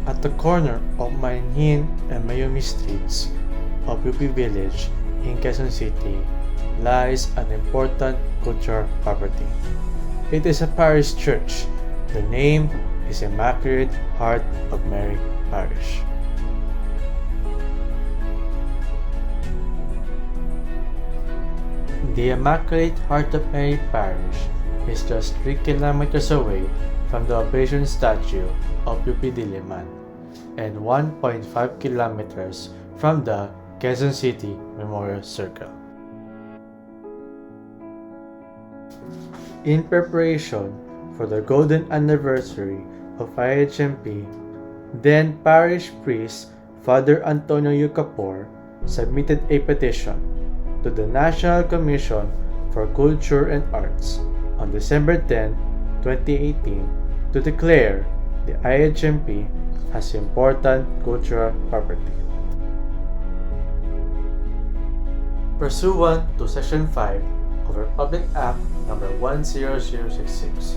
At the corner of Maynhin and Mayumi streets of UP Village in Quezon City lies an important cultural property. It is a parish church. The name is Immaculate Heart of Mary Parish. The Immaculate Heart of Mary Parish is just 3 kilometers away from the Operation Statue of UP Diliman and 1.5 kilometers from the Quezon City Memorial Circle. In preparation for the golden anniversary of IHMP, then Parish Priest Father Antonio Yucapor submitted a petition to the National Commission for Culture and Arts on December 10, 2018 to declare the IHMP as important cultural property. Pursuant to Section 5 of Republic Act No. 10066,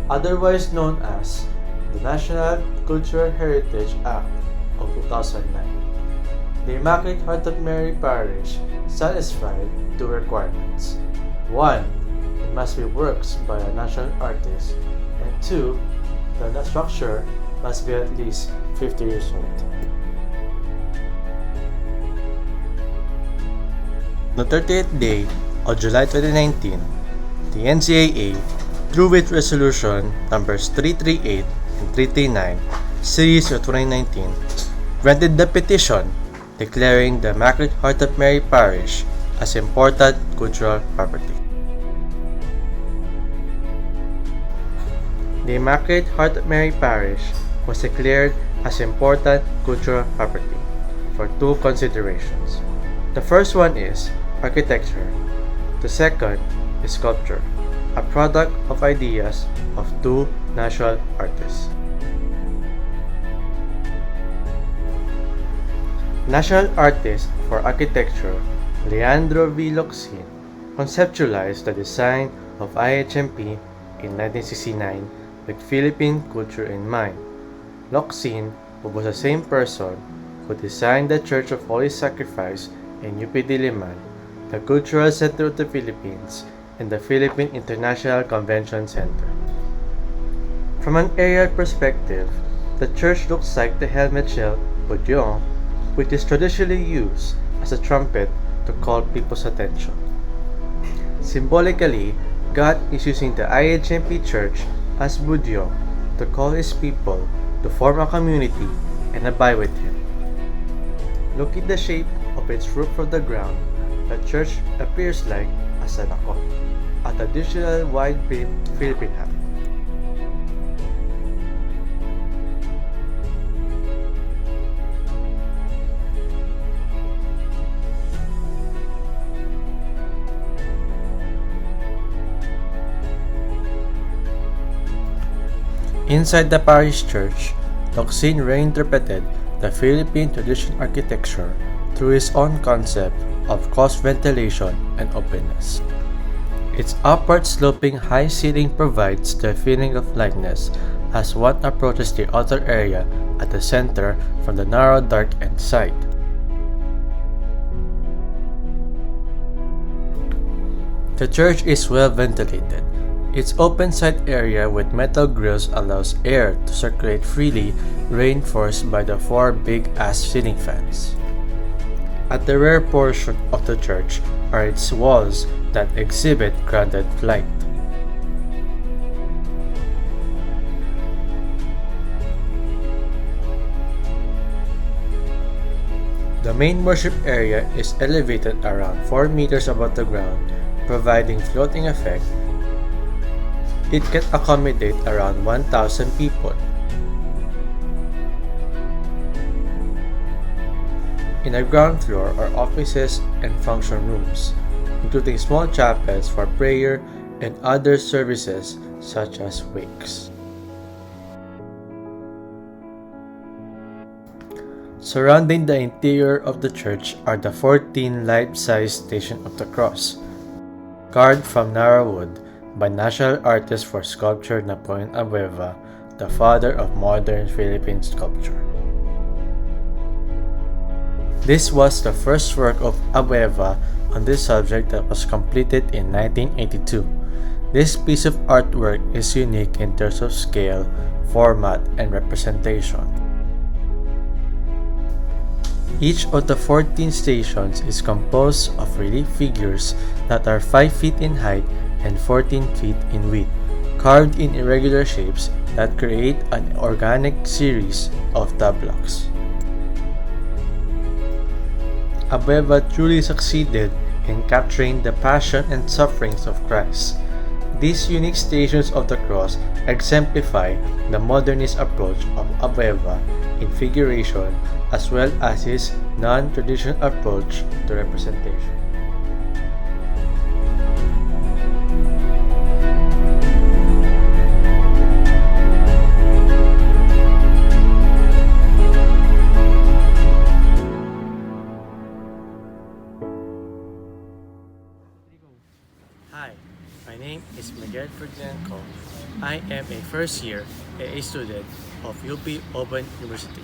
otherwise known as the National Cultural Heritage Act of 2009, the Immaculate Heart of Mary Parish satisfied two requirements. 1. It must be works by a national artist, and 2. The structure must be at least 50 years old. On the 30th day of July 2019, the NCAA, through its resolution numbers 338 and 339, series of 2019, granted the petition declaring the Immaculate Heart of Mary Parish as important cultural property. The Immaculate Heart of Mary Parish was declared as important cultural property for two considerations. The first one is architecture. The second is sculpture, a product of ideas of two national artists. National artist for architecture Leandro V. Locsin conceptualized the design of IHMP in 1969 with Philippine culture in mind. Locsin, who was the same person who designed the Church of Holy Sacrifice in UP Diliman, the Cultural Center of the Philippines, and the Philippine International Convention Center. From an aerial perspective, the church looks like the helmet shell Bouillon, which is traditionally used as a trumpet to call people's attention. Symbolically, God is using the IHMP Church as Bouillon to call His people to form a community and abide with Him. Look at the shape of its roof from the ground. The church appears like a salakot, a traditional wide-brimmed Philippine hat. Inside the parish church, Locsin reinterpreted the Philippine traditional architecture through his own concept of cross ventilation and openness. Its upward sloping high ceiling provides the feeling of lightness as one approaches the outer area at the center from the narrow dark end side. The church is well ventilated. Its open side area with metal grills allows air to circulate freely, reinforced by the 4 big-ass ceiling fans. At the rear portion of the church are its walls that exhibit grounded flight. The main worship area is elevated around 4 meters above the ground, providing floating effect. It can accommodate around 1,000 people. In the ground floor are offices and function rooms, including small chapels for prayer and other services such as wakes. Surrounding the interior of the church are the 14 life-size Stations of the Cross, carved from narrow wood by national artist for sculpture Napoleon Abueva, the father of modern Philippine sculpture. This was the first work of Abueva on this subject that was completed in 1982. This piece of artwork is unique in terms of scale, format, and representation. Each of the 14 stations is composed of relief figures that are 5 feet in height and 14 feet in width, carved in irregular shapes that create an organic series of tableaux. Abueva truly succeeded in capturing the passion and sufferings of Christ. These unique stations of the cross exemplify the modernist approach of Abueva in figuration as well as his non-traditional approach to representation. Hi, my name is Miguel Ferdinand. I am a first year AA student of UP Open University.